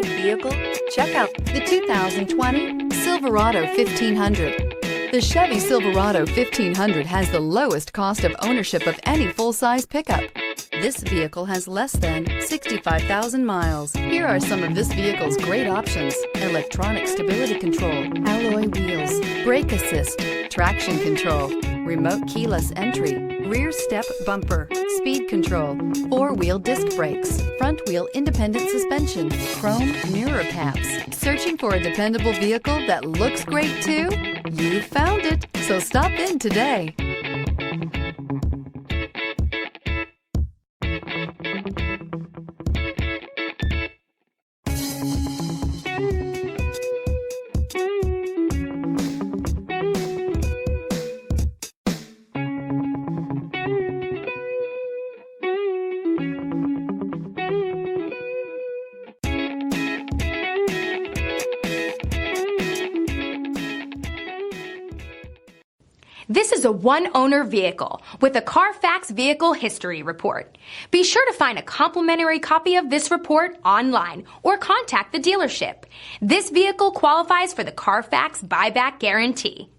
right vehicle? Check out the 2020 Silverado 1500. The Chevy Silverado 1500 has the lowest cost of ownership of any full-size pickup. This vehicle has less than 65,000 miles. Here are some of this vehicle's great options: electronic stability control, alloy wheels, brake assist, traction control, remote keyless entry, rear step bumper, speed control, four-wheel disc brakes, front wheel independent suspension, chrome mirror caps. Searching for a dependable vehicle that looks great too? You found it, so stop in today. This is a one-owner vehicle with a Carfax Vehicle History Report. Be sure to find a complimentary copy of this report online or contact the dealership. This vehicle qualifies for the Carfax Buyback Guarantee.